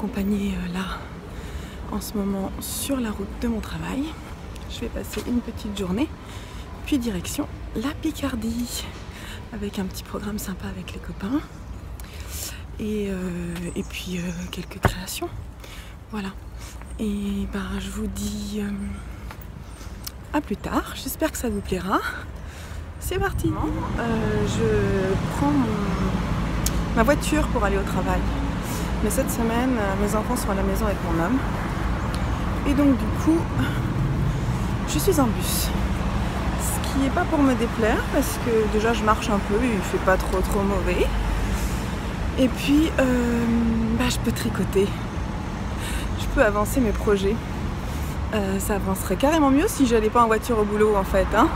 accompagner là en ce moment sur la route de mon travail. Je vais passer une petite journée, puis direction la Picardie avec un petit programme sympa avec les copains et puis quelques créations. Voilà. Et ben je vous dis à plus tard. J'espère que ça vous plaira. C'est parti. Je prends ma voiture pour aller au travail. Mais cette semaine, mes enfants sont à la maison avec mon homme. Et donc du coup, je suis en bus. Ce qui n'est pas pour me déplaire parce que déjà je marche un peu, il fait pas trop mauvais. Et puis, je peux tricoter. Je peux avancer mes projets. Ça avancerait carrément mieux si j'allais pas en voiture au boulot en fait. Hein.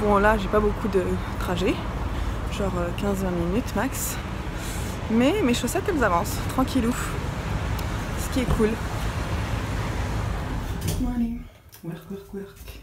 Bon là, j'ai pas beaucoup de trajet, genre 15-20 minutes max. Mais mes chaussettes elles avancent, tranquillou. Ce qui est cool. Morning. Work.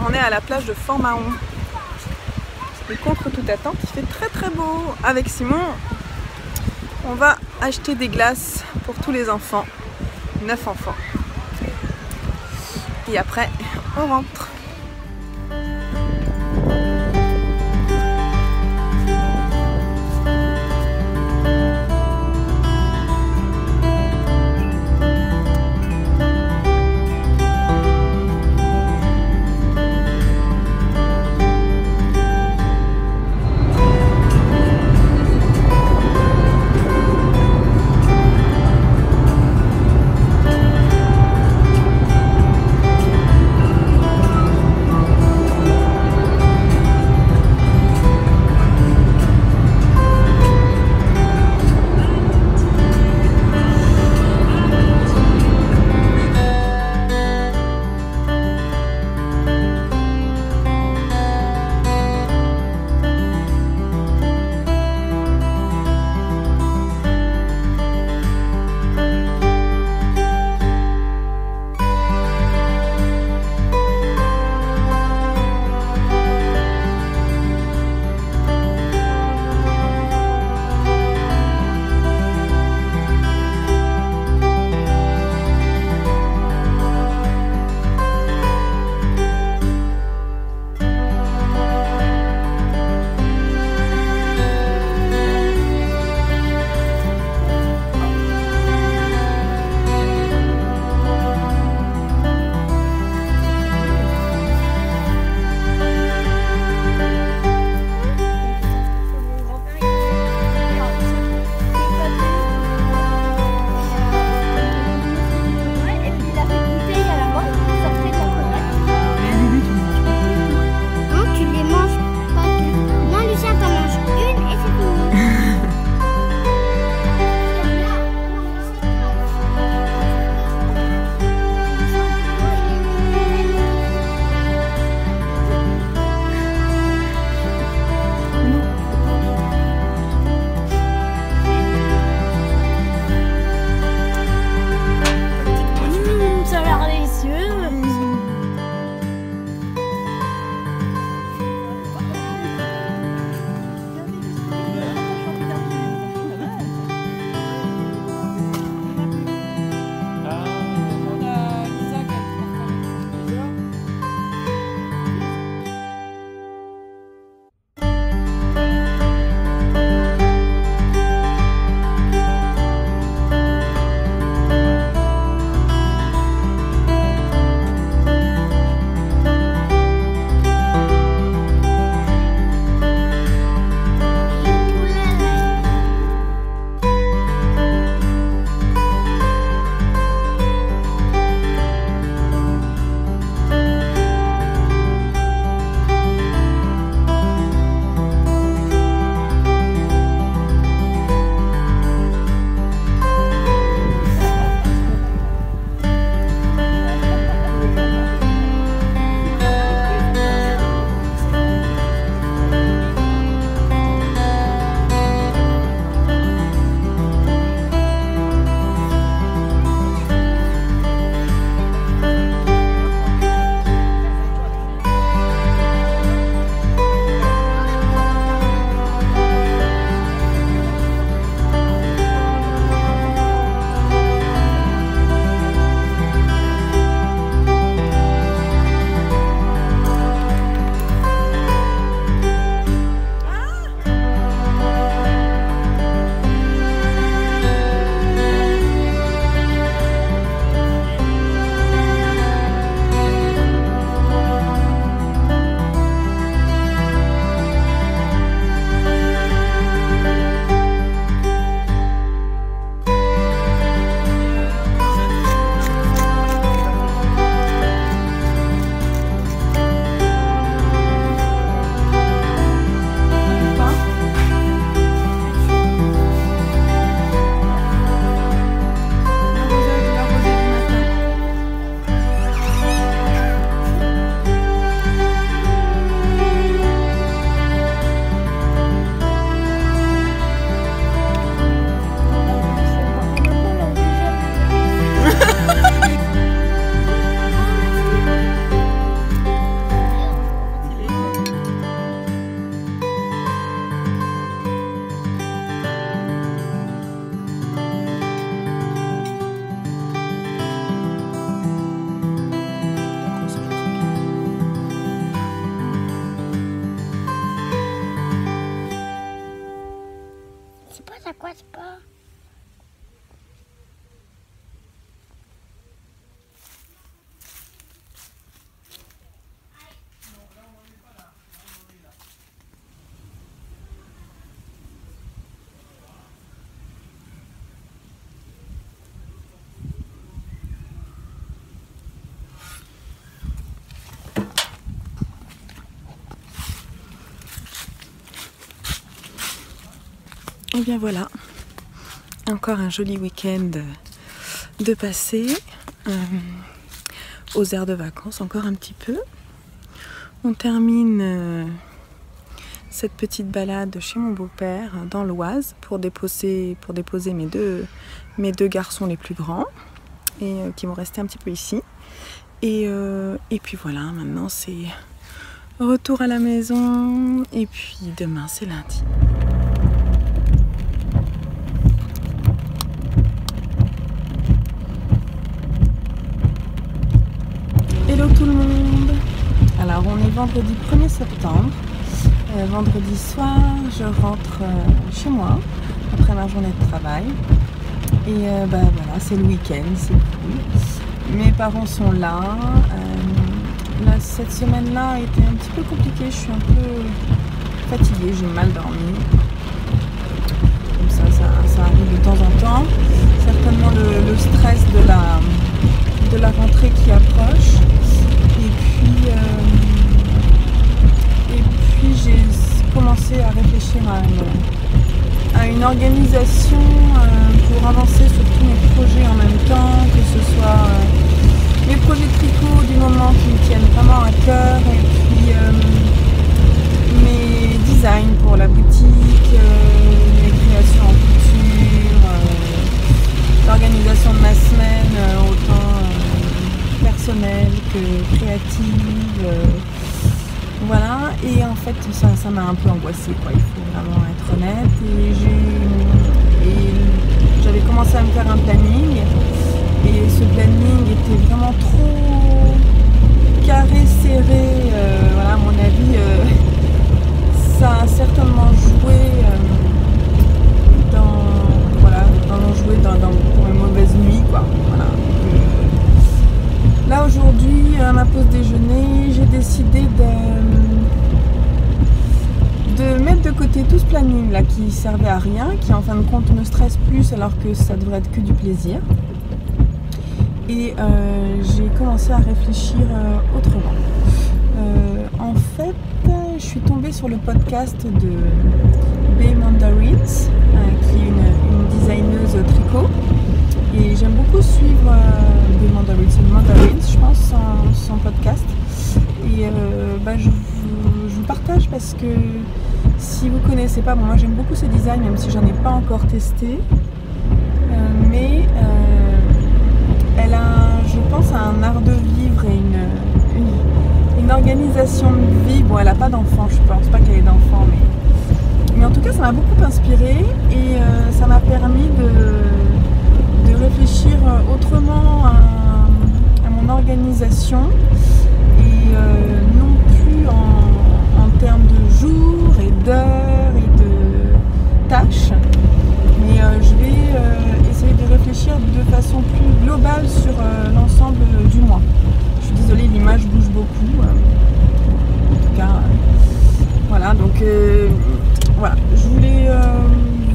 On est à la plage de Fort-Mahon. Et contre toute attente, il fait très beau. Avec Simon, on va acheter des glaces pour tous les enfants. 9 enfants. Et après, on rentre. C'est pas ça quoi, c'est pas. Et bien voilà, encore un joli week-end de passé, aux aires de vacances, encore un petit peu. On termine cette petite balade chez mon beau-père dans l'Oise pour déposer mes deux garçons les plus grands et qui vont rester un petit peu ici. Et puis voilà, maintenant c'est retour à la maison et puis demain c'est lundi. Hello tout le monde. Alors on est vendredi 1er septembre. Vendredi soir, je rentre chez moi après ma journée de travail. Et voilà, c'est le week-end, c'est cool. Mes parents sont là. Cette semaine-là a été un petit peu compliquée. Je suis un peu fatiguée, j'ai mal dormi. Comme ça arrive de temps en temps. Certainement le stress de la rentrée qui approche. Et puis j'ai commencé à réfléchir à une organisation pour avancer sur tous mes projets en même temps, que ce soit mes projets de tricot du moment qui me tiennent vraiment à cœur, et puis mes designs pour la boutique, mes créations en couture, l'organisation de ma semaine, autant personnelle que créative, voilà. Et en fait ça m'a un peu angoissée, quoi. Il faut vraiment être honnête, et j'avais commencé à me faire un planning, et ce planning était vraiment trop carré, serré, voilà. À mon avis ça a certainement joué pour mes mauvaises nuits, quoi. Voilà. Là aujourd'hui, à ma pause déjeuner, j'ai décidé de mettre de côté tout ce planning là qui servait à rien, qui en fin de compte me stresse plus alors que ça devrait être que du plaisir. Et j'ai commencé à réfléchir autrement. En fait, je suis tombée sur le podcast de Bay Mandarins, qui est une designeuse tricot. Et j'aime beaucoup suivre Bay Mandarins, je pense, son podcast. Et je vous partage parce que si vous connaissez pas, bon, moi j'aime beaucoup ce design, même si j'en ai pas encore testé. Mais elle a, je pense, un art de vivre et une organisation de vie. Bon, elle n'a pas d'enfant, je pense pas qu'elle ait d'enfant, mais en tout cas ça m'a beaucoup inspirée, et ça m'a permis de réfléchir autrement à mon organisation, et non plus en termes de jours et d'heures et de tâches, mais je vais essayer de réfléchir de façon plus globale sur l'ensemble du mois. Je suis désolée, l'image bouge beaucoup, en tout cas voilà, donc voilà, je voulais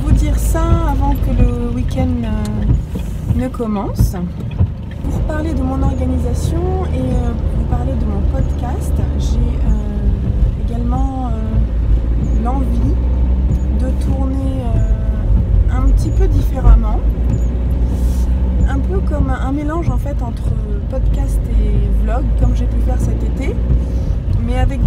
vous dire ça avant que le week-end ne commence. Pour parler de mon organisation et pour parler de mon podcast, j'ai également l'envie de tourner un petit peu différemment, un peu comme un mélange en fait entre podcast et vlog, comme j'ai pu faire cet été, mais avec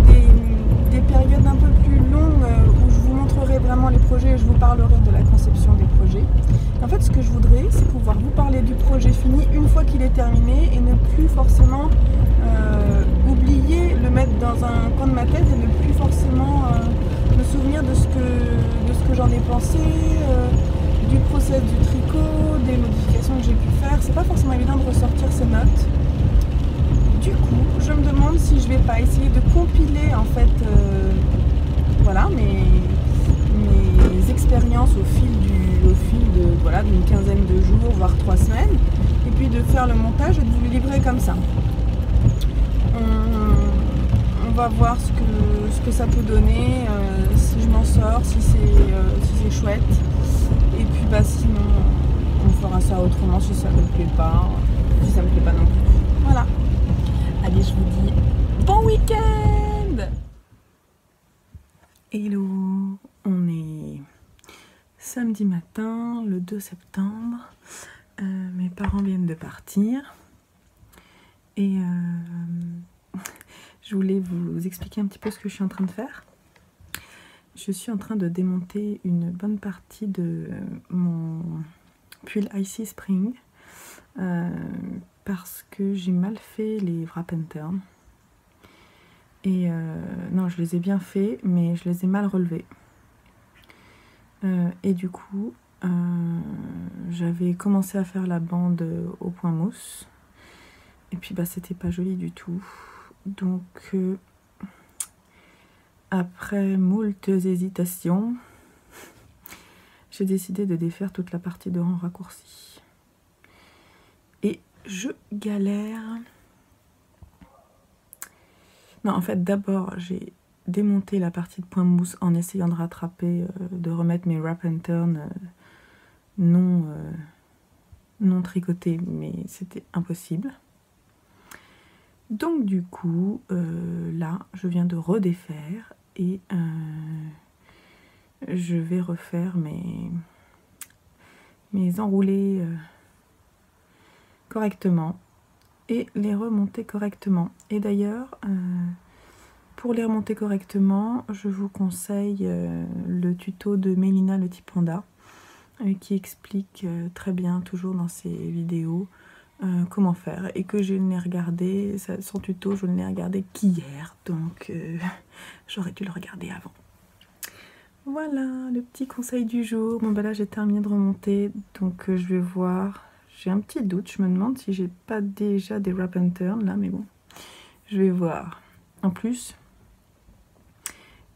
des périodes un peu plus longues où je vous montrerai vraiment les projets et je vous parlerai de la conception des projets. En fait, ce que je voudrais, c'est pouvoir vous parler du projet fini une fois qu'il est terminé, et ne plus forcément oublier, le mettre dans un coin de ma tête, et ne plus forcément me souvenir de ce que j'en ai pensé, du process du tricot, des modifications que j'ai pu faire. C'est pas forcément évident de ressortir ces notes. Du coup, je me demande si je vais pas essayer de compiler en fait voilà, mes expériences au fil faire le montage et de vous le livrer comme ça. On va voir ce que ça peut donner, si je m'en sors, si c'est chouette. Et puis bah sinon on fera ça autrement si ça me plaît pas, si ça me plaît pas non plus. Voilà. Allez, je vous dis bon week-end. Hello, on est samedi matin, le 2 septembre. Mes parents viennent de partir. Et je voulais vous expliquer un petit peu ce que je suis en train de faire. Je suis en train de démonter une bonne partie de mon pull Icy Spring parce que j'ai mal fait les wrap and turn. Et non, je les ai bien faits, mais je les ai mal relevés. Et du coup, j'avais commencé à faire la bande au point mousse. Et puis bah c'était pas joli du tout. Donc après moult hésitations, j'ai décidé de défaire toute la partie de rang raccourci. Et je galère. Non, en fait d'abord j'ai démonté la partie de point mousse en essayant de rattraper, de remettre mes wrap and turn non tricotés, mais c'était impossible. Donc du coup, là, je viens de redéfaire et je vais refaire mes enroulés correctement et les remonter correctement. Et d'ailleurs, pour les remonter correctement, je vous conseille le tuto de Mélina le petit panda qui explique très bien, toujours dans ses vidéos, comment faire, et que je n'ai regardé, son tuto je ne l'ai regardé qu'hier, donc j'aurais dû le regarder avant. Voilà le petit conseil du jour. Bon bah là j'ai terminé de remonter, donc je vais voir, j'ai un petit doute, je me demande si j'ai pas déjà des wrap and turn là, mais bon, je vais voir. En plus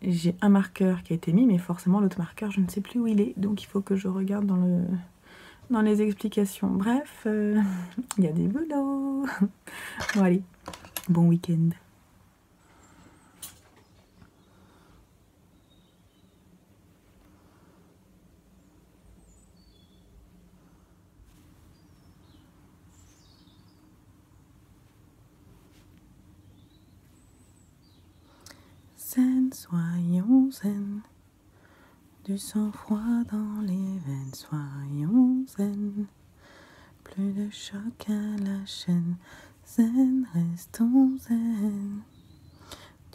j'ai un marqueur qui a été mis, mais forcément l'autre marqueur je ne sais plus où il est, donc il faut que je regarde dans les explications. Bref, il y a des boulots. Bon allez, bon week-end. Zen, soyons zen. Du sang-froid dans les veines, soyons zen. Plus de choc à la chaîne, zen, restons zen.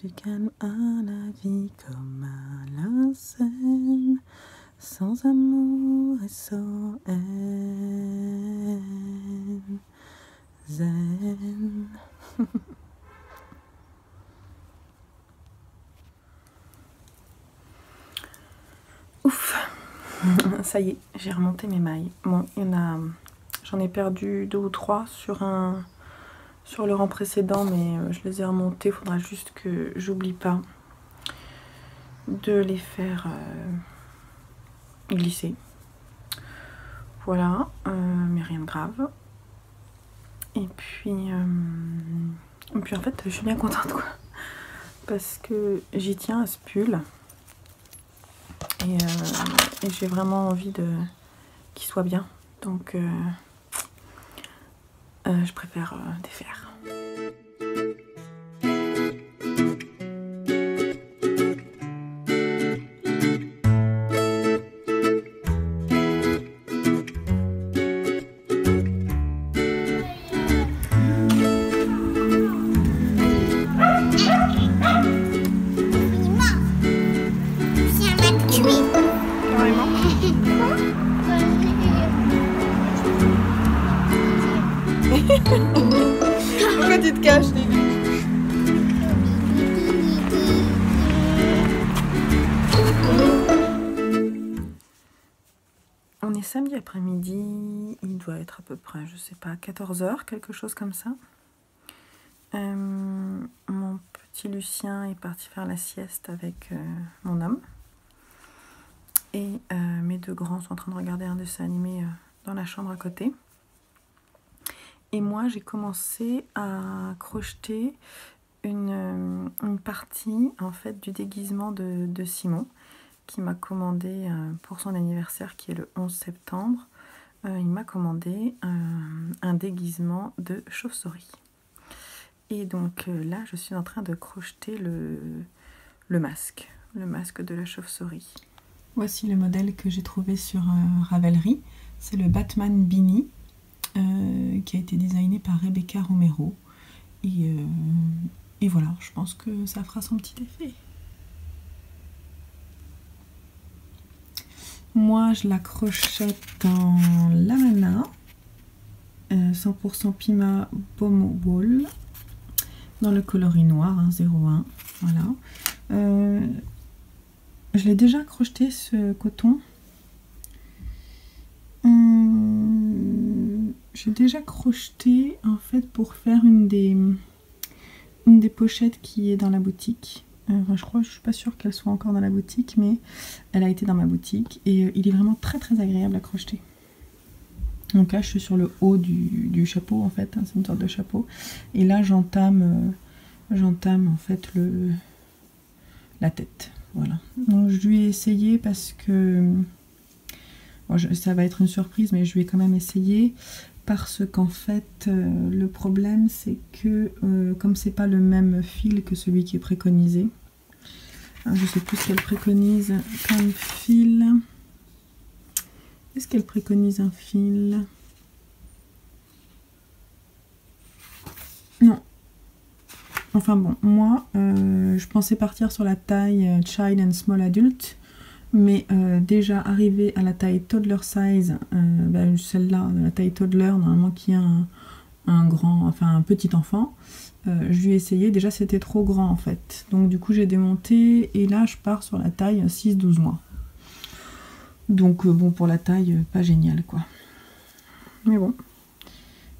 Du calme à la vie comme à la scène, sans amour et sans haine, zen. Ouf, ça y est, j'ai remonté mes mailles. Bon, j'en ai perdu 2 ou 3 sur le rang précédent, mais je les ai remontées. Il faudra juste que j'oublie pas de les faire glisser. Voilà, mais rien de grave. Et puis en fait, je suis bien contente quoi, parce que j'y tiens à ce pull. Et j'ai vraiment envie qu'il soit bien, donc je préfère défaire. Pourquoi tu te caches, Lily? On est samedi après-midi, il doit être à peu près, je sais pas, 14 h, quelque chose comme ça. Mon petit Lucien est parti faire la sieste avec mon homme. Et mes 2 grands sont en train de regarder un dessin animé dans la chambre à côté. Et moi j'ai commencé à crocheter une partie en fait du déguisement de Simon, qui m'a commandé pour son anniversaire qui est le 11 septembre. Il m'a commandé un déguisement de chauve-souris. Et donc là je suis en train de crocheter le masque de la chauve-souris. Voici le modèle que j'ai trouvé sur Ravelry. C'est le Batman Beanie qui a été designé par Rebecca Romero. Et voilà, je pense que ça fera son petit effet. Moi, je la crochette en Lamana, 100% Pima Pomo Wool, dans le coloris noir, hein, 01. Voilà. Je l'ai déjà crocheté ce coton. J'ai déjà crocheté en fait pour faire une des pochettes qui est dans la boutique. Je suis pas sûre qu'elle soit encore dans la boutique, mais elle a été dans ma boutique et il est vraiment très très agréable à crocheter. Donc là je suis sur le haut du chapeau en fait, hein, c'est une sorte de chapeau. Et là j'entame en fait la tête. Voilà. Donc je lui ai essayé parce que bon, ça va être une surprise, mais je lui ai quand même essayé parce qu'en fait le problème c'est que comme c'est pas le même fil que celui qui est préconisé, hein, je sais plus ce qu'elle préconise comme fil. Est-ce qu'elle préconise un fil? Non. Enfin bon, moi je pensais partir sur la taille Child and Small Adult. Mais déjà arrivé à la taille toddler size, celle-là, la taille toddler, normalement qui a un petit enfant, je lui ai essayé, déjà c'était trop grand en fait. Donc du coup j'ai démonté et là je pars sur la taille 6-12 mois. Donc bon, pour la taille, pas génial quoi. Mais bon,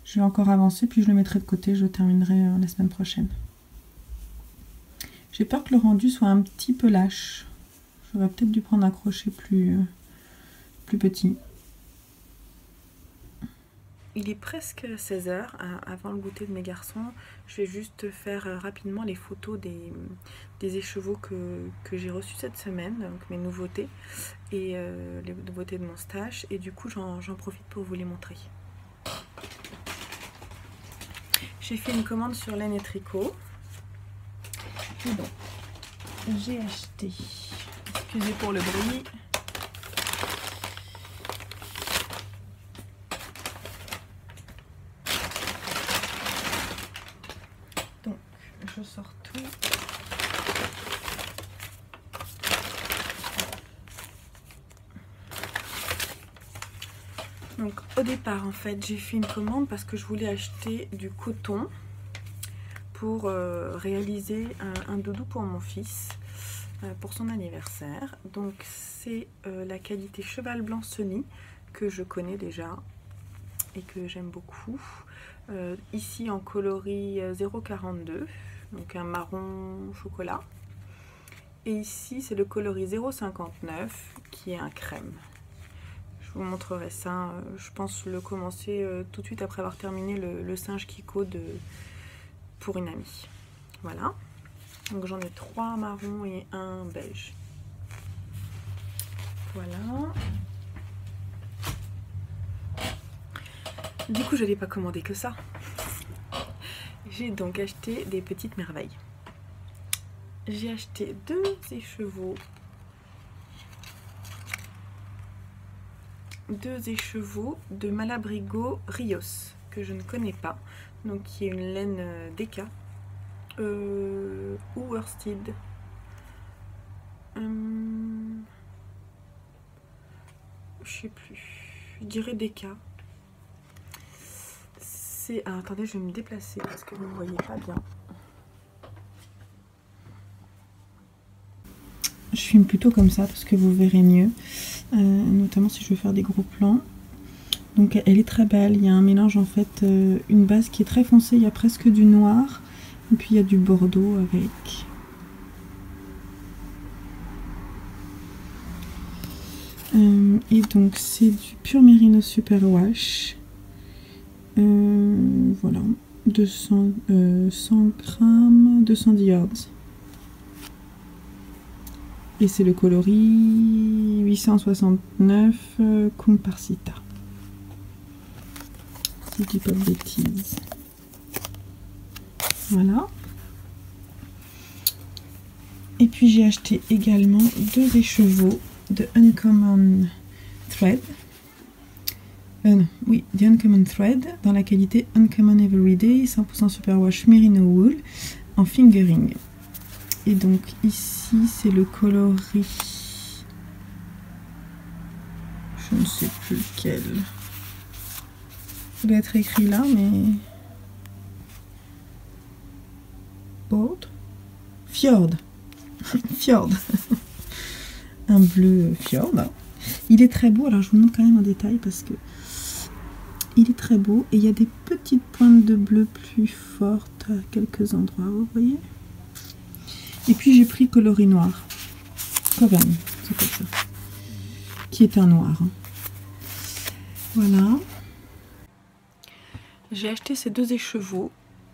je vais encore avancer puis je le mettrai de côté, je terminerai la semaine prochaine. J'ai peur que le rendu soit un petit peu lâche. J'aurais peut-être dû prendre un crochet plus petit. Il est presque 16 h, avant le goûter de mes garçons. Je vais juste faire rapidement les photos des écheveaux que j'ai reçus cette semaine, donc mes nouveautés, et les nouveautés de mon stash. Et du coup, j'en profite pour vous les montrer. J'ai fait une commande sur Laine et Tricot. Et donc, j'ai acheté... Excusez pour le bruit. Donc, je sors tout. Donc, au départ, en fait, j'ai fait une commande parce que je voulais acheter du coton pour réaliser un doudou pour mon fils. Pour son anniversaire. Donc c'est la qualité cheval blanc Sony que je connais déjà et que j'aime beaucoup. Ici en coloris 0,42, donc un marron chocolat. Et ici c'est le coloris 0,59 qui est un crème. Je vous montrerai ça. Je pense le commencer tout de suite après avoir terminé le singe Kiko pour une amie. Voilà. Donc j'en ai 3 marrons et 1 beige. Voilà. Du coup je n'ai pas commandé que ça. J'ai donc acheté des petites merveilles. J'ai acheté 2 écheveaux. 2 écheveaux de Malabrigo Rios que je ne connais pas. Donc qui est une laine Deka. Ou worsted. Je sais plus. Je dirais Deka. C'est... Ah, attendez, je vais me déplacer parce que vous ne voyez pas bien. Je filme plutôt comme ça parce que vous verrez mieux. Notamment si je veux faire des gros plans. Donc elle est très belle. Il y a un mélange en fait, une base qui est très foncée. Il y a presque du noir. Et puis il y a du bordeaux avec. Et donc c'est du pur Merino Superwash. Voilà, 100 grammes, 210 yards. Et c'est le coloris 869 Comparsita. Si je dis pas de bêtises. Voilà. Et puis j'ai acheté également 2 écheveaux de Uncommon Thread. Oui, The Uncommon Thread dans la qualité Uncommon Everyday 100% Superwash Merino Wool en fingering. Et donc ici c'est le coloris, je ne sais plus lequel. Ça doit être écrit là, mais autre. Fjord. Fjord. Un bleu fjord. Il est très beau, alors je vous montre quand même en détail parce que il est très beau et il y a des petites pointes de bleu plus fortes à quelques endroits, vous voyez. Et puis j'ai pris coloris noir. Coven, c'est comme ça. Qui est un noir. Voilà. J'ai acheté ces 2 écheveaux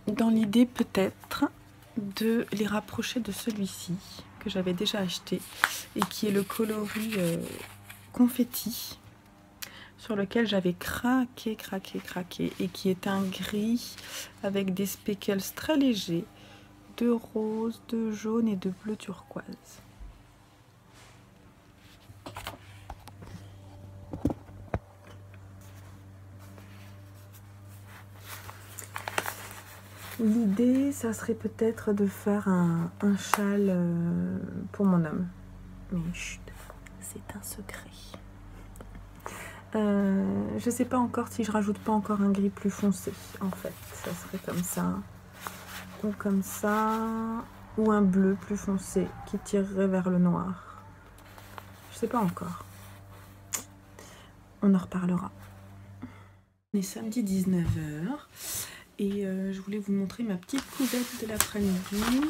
dans l'idée peut-être de les rapprocher de celui-ci que j'avais déjà acheté et qui est le coloris confetti sur lequel j'avais craqué et qui est un gris avec des speckles très légers de rose, de jaune et de bleu turquoise. L'idée, ça serait peut-être de faire un châle pour mon homme. Mais chut, c'est un secret. Je sais pas encore si je rajoute pas encore un gris plus foncé. En fait, ça serait comme ça. Ou comme ça. Ou un bleu plus foncé qui tirerait vers le noir. Je sais pas encore. On en reparlera. On est samedi 19 h. Et je voulais vous montrer ma petite couverte de l'après-midi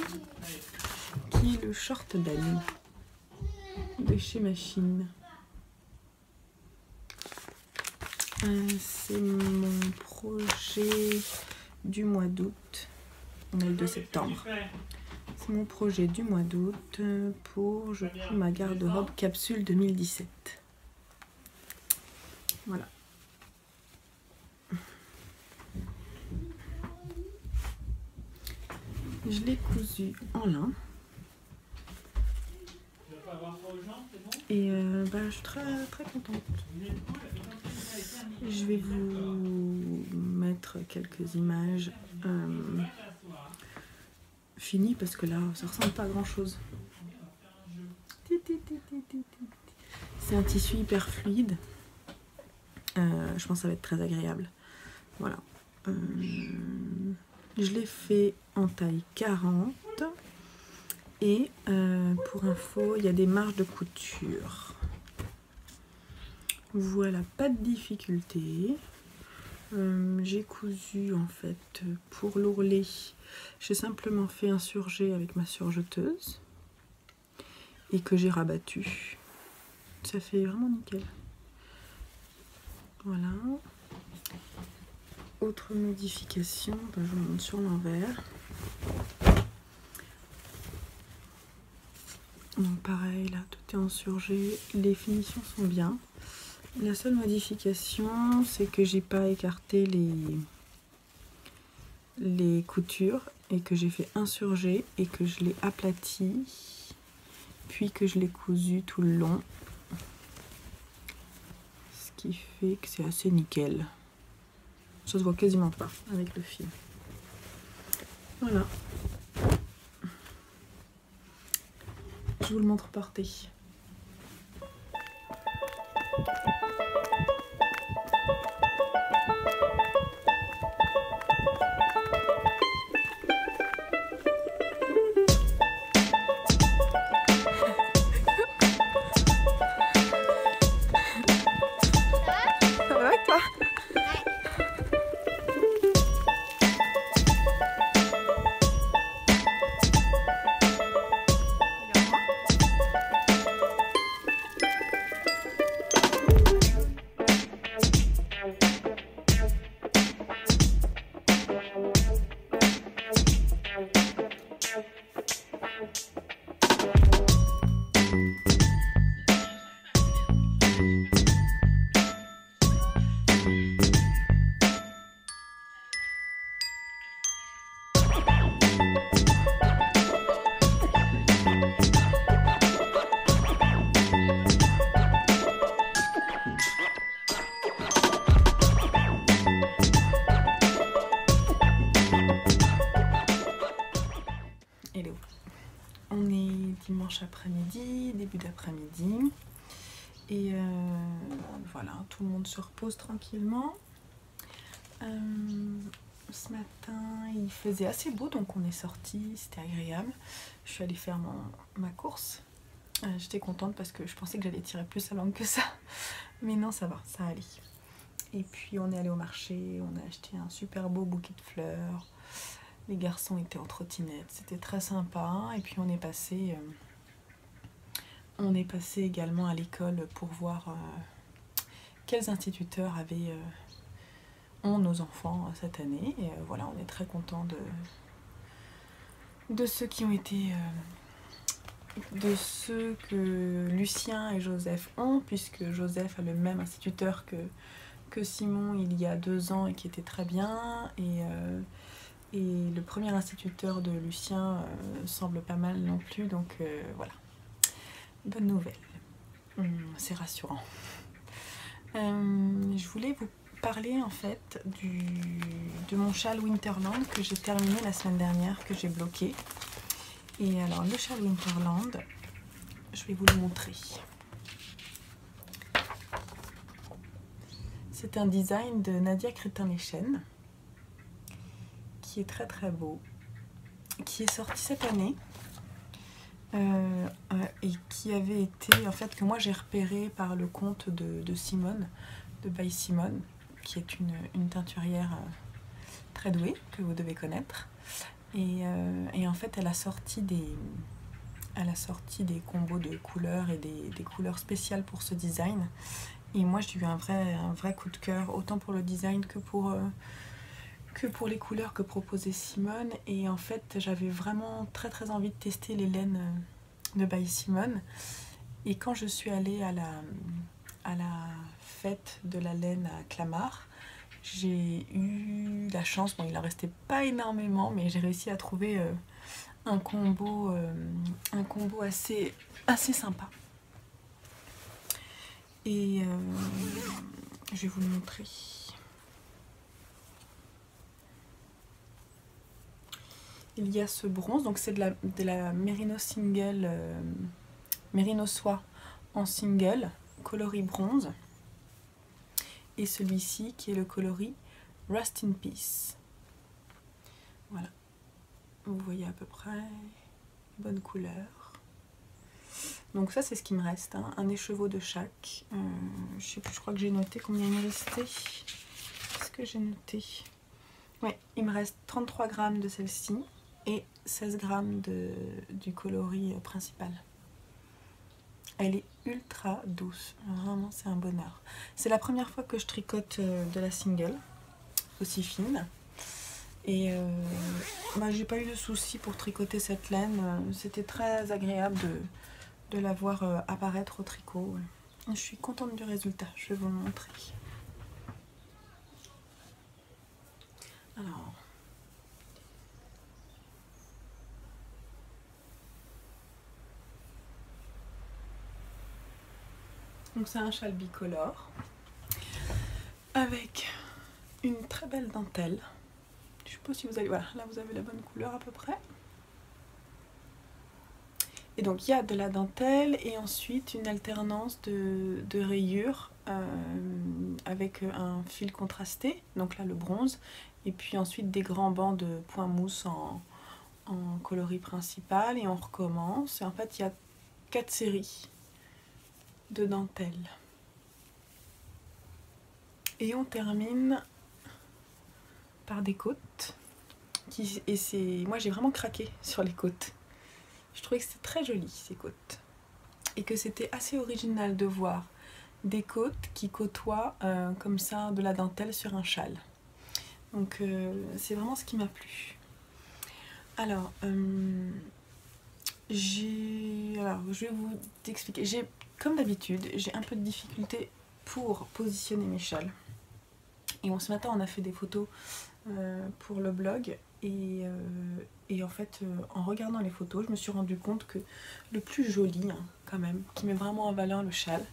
qui est le short d'Annie de chez Machine. C'est mon projet du mois d'août. On est le 2 septembre. C'est mon projet du mois d'août pour ma garde-robe capsule 2017. Voilà. Je l'ai cousu en lin. Et je suis très contente. Je vais vous mettre quelques images finies parce que là ça ressemble pas à grand chose. C'est un tissu hyper fluide. Je pense que ça va être très agréable. Voilà. Je l'ai fait en taille 40 et pour info il y a des marges de couture. Voilà, pas de difficulté. J'ai cousu en fait pour l'ourlet. J'ai simplement fait un surjet avec ma surjeteuse et que j'ai rabattu. Ça fait vraiment nickel. Voilà. Autre modification, je vous montre sur l'envers. Donc pareil, là tout est en surjet, les finitions sont bien. La seule modification, c'est que j'ai pas écarté les coutures et que j'ai fait un surjet et que je l'ai aplati, puis que je l'ai cousu tout le long. Ce qui fait que c'est assez nickel. Ça se voit quasiment pas avec le fil. Voilà. Je vous le montre porté. Ça va avec toi? tout le monde se repose tranquillement. Ce matin il faisait assez beau, donc on est sorti, c'était agréable. Je suis allée faire ma course. J'étais contente parce que je pensais que j'allais tirer plus la langue que ça, mais non, ça va, ça allait. Et puis on est allé au marché, on a acheté un super beau bouquet de fleurs. Les garçons étaient en trottinette, c'était très sympa. Et puis on est passé également à l'école pour voir quels instituteurs ont nos enfants cette année. Et voilà, on est très contents de ceux qui ont été... de ceux que Lucien et Joseph ont, puisque Joseph a le même instituteur que Simon il y a 2 ans et qui était très bien. Et le premier instituteur de Lucien semble pas mal non plus, donc voilà. Bonne nouvelle. C'est rassurant. Je voulais vous parler en fait de mon châle Winterland que j'ai terminé la semaine dernière, que j'ai bloqué. Et alors le châle Winterland, je vais vous le montrer. C'est un design de Nadia Crétin-Lechen qui est très très beau, qui est sorti cette année et qui avait été, en fait, que moi j'ai repéré par le compte de Simone, de By Simone, qui est une teinturière très douée que vous devez connaître. Et en fait elle a sorti des combos de couleurs et des couleurs spéciales pour ce design. Et moi j'ai eu un vrai coup de cœur, autant pour le design que pour les couleurs que proposait Simone. Et en fait j'avais vraiment très très envie de tester les laines de By Simone. Et quand je suis allée à la fête de la laine à Clamart, j'ai eu la chance, bon il en restait pas énormément, mais j'ai réussi à trouver un combo assez sympa. Et je vais vous le montrer. Il y a ce bronze, donc c'est de la Merino Single, Merino Soie en single, coloris bronze. Et celui-ci qui est le coloris Rust in Peace. Voilà. Vous voyez à peu près, bonne couleur. Donc ça c'est ce qui me reste, hein, un écheveau de chaque. Je sais plus, je crois que j'ai noté combien il me restait. Est-ce que j'ai noté? Oui, il me reste 33 grammes de celle-ci et 16 grammes du coloris principal. Elle est ultra douce, vraiment c'est un bonheur. C'est la première fois que je tricote de la single, aussi fine. Et j'ai pas eu de soucis pour tricoter cette laine, c'était très agréable de la voir apparaître au tricot. Je suis contente du résultat, je vais vous le montrer. Alors, donc c'est un châle bicolore avec une très belle dentelle. Je sais pas si vous allez... Voilà, là vous avez la bonne couleur à peu près. Et donc il y a de la dentelle et ensuite une alternance de rayures avec un fil contrasté, donc là le bronze, et puis ensuite des grands bancs de point mousse en coloris principal, et on recommence. Et en fait il y a 4 séries de dentelle. Et on termine par des côtes. Moi j'ai vraiment craqué sur les côtes. Je trouvais que c'était très joli ces côtes. Et que c'était assez original de voir des côtes qui côtoient comme ça de la dentelle sur un châle. Donc c'est vraiment ce qui m'a plu. Alors, je vais vous expliquer. Comme d'habitude, j'ai un peu de difficulté pour positionner mes châles. Et ce matin, on a fait des photos pour le blog. Et en fait, en regardant les photos, je me suis rendu compte que le plus joli, hein, quand même, qui met vraiment en valeur le châle,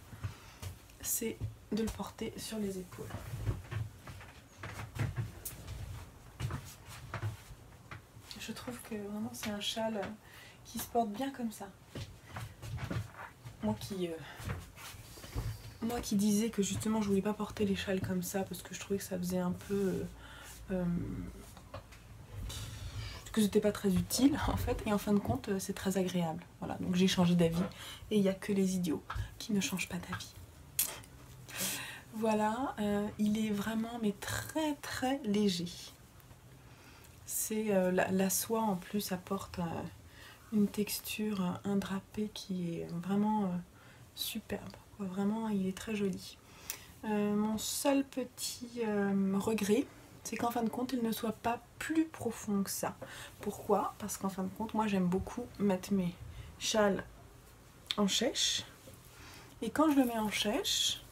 c'est de le porter sur les épaules. Je trouve que vraiment c'est un châle qui se porte bien comme ça. Moi qui moi qui disais que justement je voulais pas porter les châles comme ça parce que je trouvais que ça faisait un peu... que c'était pas très utile en fait, et en fin de compte c'est très agréable. Voilà, donc j'ai changé d'avis et il n'y a que les idiots qui ne changent pas d'avis. Voilà, il est vraiment mais très très léger. C'est la soie en plus apporte une texture, un drapé qui est vraiment superbe. Vraiment, il est très joli. Mon seul petit regret, c'est qu'en fin de compte, il ne soit pas plus profond que ça. Pourquoi? Parce qu'en fin de compte, moi j'aime beaucoup mettre mes châles en chèche. Et quand je le mets en chèche,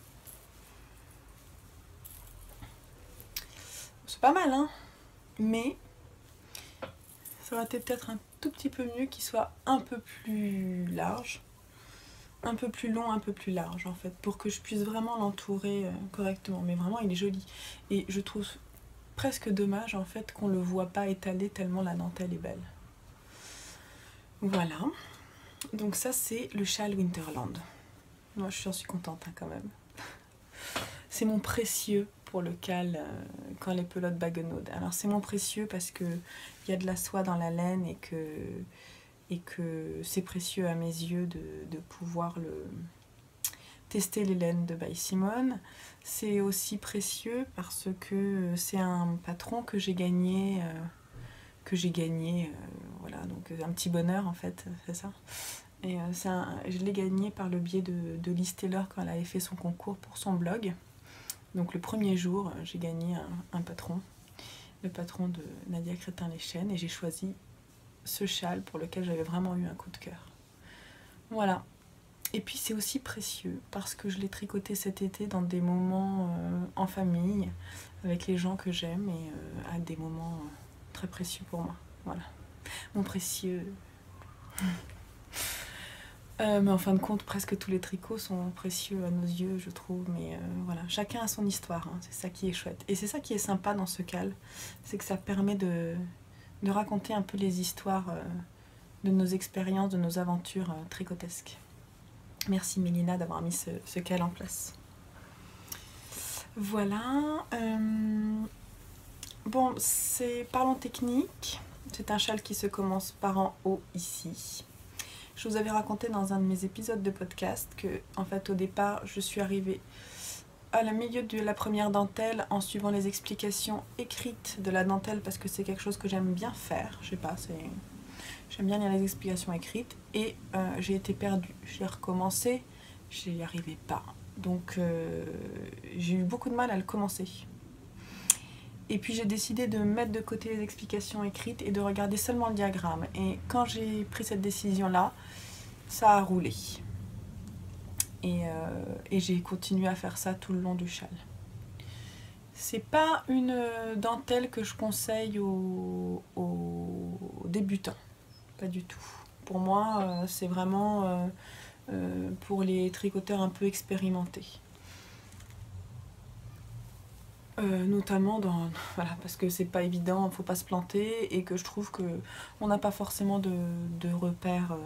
c'est pas mal, hein? Mais ça aurait été peut-être un tout petit peu mieux qu'il soit un peu plus large. Un peu plus long, un peu plus large en fait, pour que je puisse vraiment l'entourer correctement. Mais vraiment, il est joli. Et je trouve presque dommage en fait qu'on le voit pas étalé tellement la dentelle est belle. Voilà. Donc ça, c'est le châle Winterland. Moi, j'en suis contente hein, quand même. C'est mon précieux pour le cal quand les pelotes baguenaudes. Alors c'est mon précieux parce que il y a de la soie dans la laine et que c'est précieux à mes yeux de pouvoir tester les laines de By Simone. C'est aussi précieux parce que c'est un patron que j'ai gagné, voilà, donc un petit bonheur en fait, c'est ça. Et je l'ai gagné par le biais de Liz Taylor quand elle avait fait son concours pour son blog. Donc le premier jour, j'ai gagné un patron, le patron de Nadia Crétin-Leschène, et j'ai choisi ce châle pour lequel j'avais vraiment eu un coup de cœur. Voilà. Et puis c'est aussi précieux parce que je l'ai tricoté cet été dans des moments en famille, avec les gens que j'aime et à des moments très précieux pour moi. Voilà. Mon précieux. Mais en fin de compte, presque tous les tricots sont précieux à nos yeux, je trouve. Mais voilà, chacun a son histoire, hein. C'est ça qui est chouette. Et c'est ça qui est sympa dans ce cal, c'est que ça permet de raconter un peu les histoires de nos expériences, de nos aventures tricotesques. Merci Mélina d'avoir mis ce cal en place. Voilà. Bon, parlons technique. C'est un châle qui se commence par en haut ici. Je vous avais raconté dans un de mes épisodes de podcast que, en fait, au départ, je suis arrivée à la milieu de la première dentelle en suivant les explications écrites de la dentelle parce que c'est quelque chose que j'aime bien faire. Je sais pas, j'aime bien lire les explications écrites et j'ai été perdue. J'ai recommencé, j'y arrivais pas. Donc j'ai eu beaucoup de mal à le commencer. Et puis j'ai décidé de mettre de côté les explications écrites et de regarder seulement le diagramme. Et quand j'ai pris cette décision-là, ça a roulé. Et j'ai continué à faire ça tout le long du châle. C'est pas une dentelle que je conseille aux débutants, pas du tout. Pour moi, c'est vraiment pour les tricoteurs un peu expérimentés. Notamment voilà, parce que c'est pas évident, il faut pas se planter et que je trouve qu'on n'a pas forcément de repères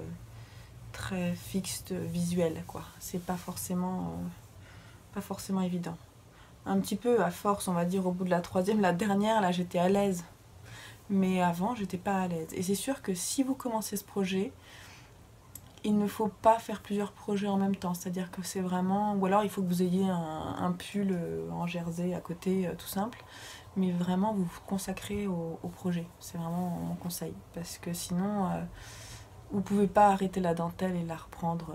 très fixes visuels, quoi. C'est pas forcément évident. Un petit peu à force, on va dire, au bout de la troisième, la dernière, là j'étais à l'aise. Mais avant, j'étais pas à l'aise. Et c'est sûr que si vous commencez ce projet, il ne faut pas faire plusieurs projets en même temps. C'est-à-dire que c'est vraiment... Ou alors il faut que vous ayez un pull en jersey à côté, tout simple. Mais vraiment, vous vous consacrez au projet. C'est vraiment mon conseil. Parce que sinon, vous ne pouvez pas arrêter la dentelle et la reprendre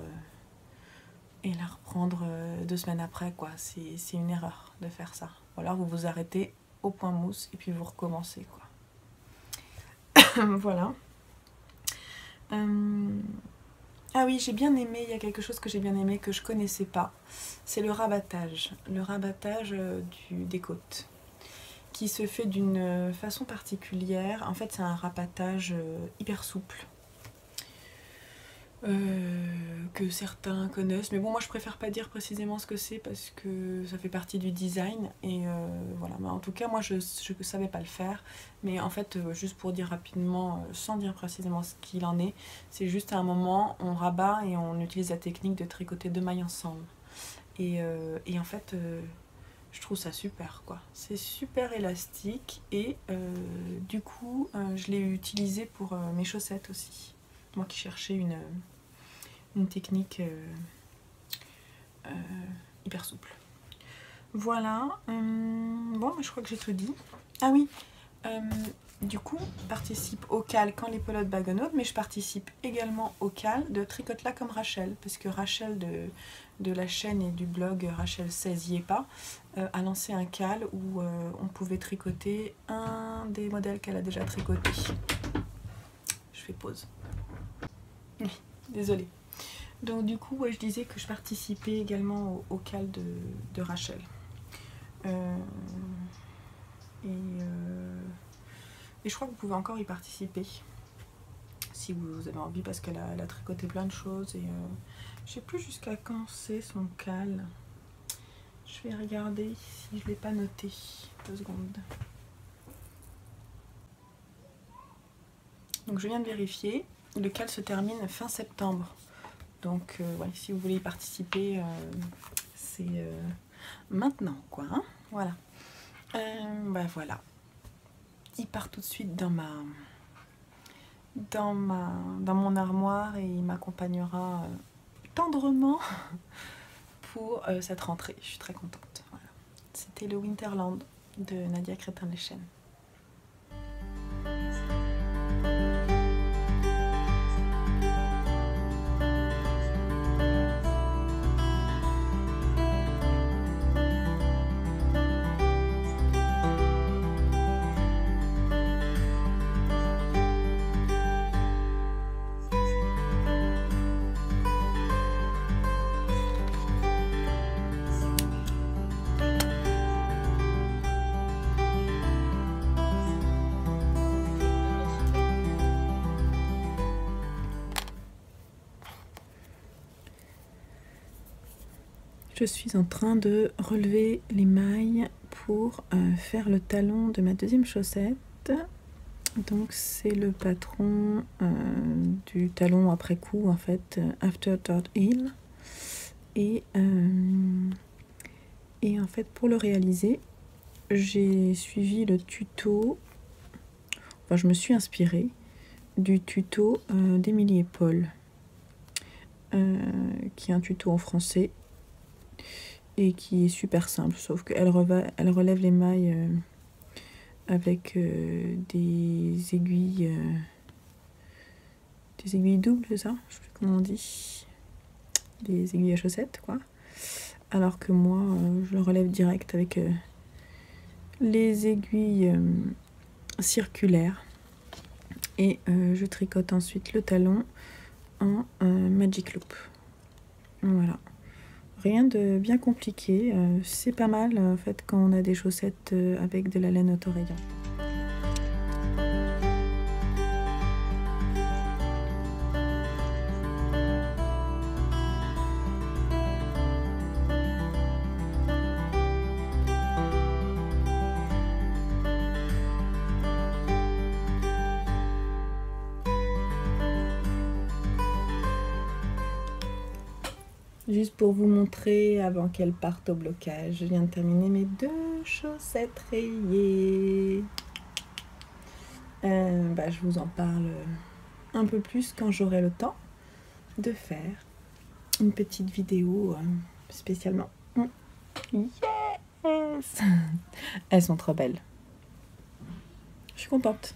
2 semaines après, quoi. C'est une erreur de faire ça. Ou alors vous vous arrêtez au point mousse et puis vous recommencez, quoi. Voilà. Ah oui, j'ai bien aimé, il y a quelque chose que j'ai bien aimé que je connaissais pas. C'est le rabattage. Le rabattage des côtes. Qui se fait d'une façon particulière. En fait, c'est un rabattage hyper souple. Que certains connaissent, mais bon, moi je préfère pas dire précisément ce que c'est parce que ça fait partie du design et voilà. Mais en tout cas, moi je savais pas le faire, mais en fait, juste pour dire rapidement, sans dire précisément ce qu'il en est, c'est juste à un moment on rabat et on utilise la technique de tricoter 2 mailles ensemble. Et en fait, je trouve ça super quoi. C'est super élastique et du coup, je l'ai utilisé pour mes chaussettes aussi. Moi qui cherchais une technique hyper souple. Voilà. Bon, je crois que j'ai tout dit. Ah oui. Du coup, je participe au CAL quand les pelotes bagonnaudes, mais je participe également au CAL de Tricote-là comme Rachel, parce que Rachel de la chaîne et du blog Rachel 16 y est pas, a lancé un CAL où on pouvait tricoter un des modèles qu'elle a déjà tricoté. Je fais pause. Oui, désolée. Donc du coup, ouais, je disais que je participais également au CAL de Rachel. Et je crois que vous pouvez encore y participer si vous avez envie, parce qu'elle a tricoté plein de choses. Et je sais plus jusqu'à quand c'est son CAL. Je vais regarder si je ne l'ai pas noté. 2 secondes. Donc je viens de vérifier. Le CAL se termine fin septembre. Donc ouais, si vous voulez y participer, c'est maintenant quoi. Hein, voilà. Bah voilà. Il part tout de suite dans mon armoire et il m'accompagnera tendrement pour cette rentrée. Je suis très contente. Voilà. C'était le Winterland de Nadia Crétin-Lechen. Je suis en train de relever les mailles pour faire le talon de ma deuxième chaussette. Donc c'est le patron du talon après coup, en fait, After Third Heel. Et en fait, pour le réaliser, j'ai suivi le tuto, enfin je me suis inspirée du tuto d'Émilie et Paul, qui est un tuto en français et qui est super simple, sauf qu'elle relève les mailles avec des aiguilles doubles, c'est ça? Je sais plus comment on dit. Des aiguilles à chaussettes, quoi. Alors que moi, je le relève direct avec les aiguilles circulaires. Et je tricote ensuite le talon en Magic Loop. Voilà. Rien de bien compliqué, c'est pas mal en fait quand on a des chaussettes avec de la laine autorayon. Juste pour vous montrer avant qu'elle parte au blocage, je viens de terminer mes 2 chaussettes rayées. Je vous en parle un peu plus quand j'aurai le temps de faire une petite vidéo spécialement. Yes! Elles sont trop belles. Je suis contente.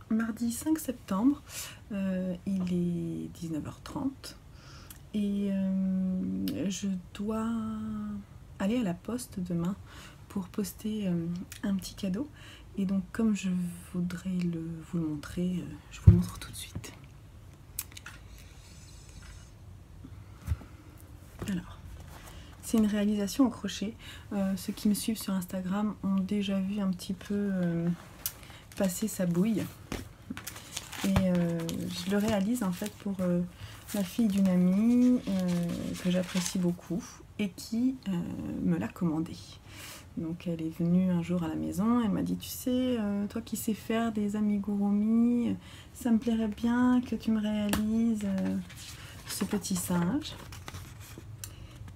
Mardi 5 septembre, il est 19h30 et je dois aller à la poste demain pour poster un petit cadeau. Et donc comme je voudrais vous le montrer, je vous le montre tout de suite. Alors, c'est une réalisation au crochet. Ceux qui me suivent sur Instagram ont déjà vu un petit peu passer sa bouille. Et je le réalise en fait pour la fille d'une amie que j'apprécie beaucoup et qui me l'a commandé. Donc elle est venue un jour à la maison, elle m'a dit: tu sais, toi qui sais faire des amigurumi, ça me plairait bien que tu me réalises ce petit singe,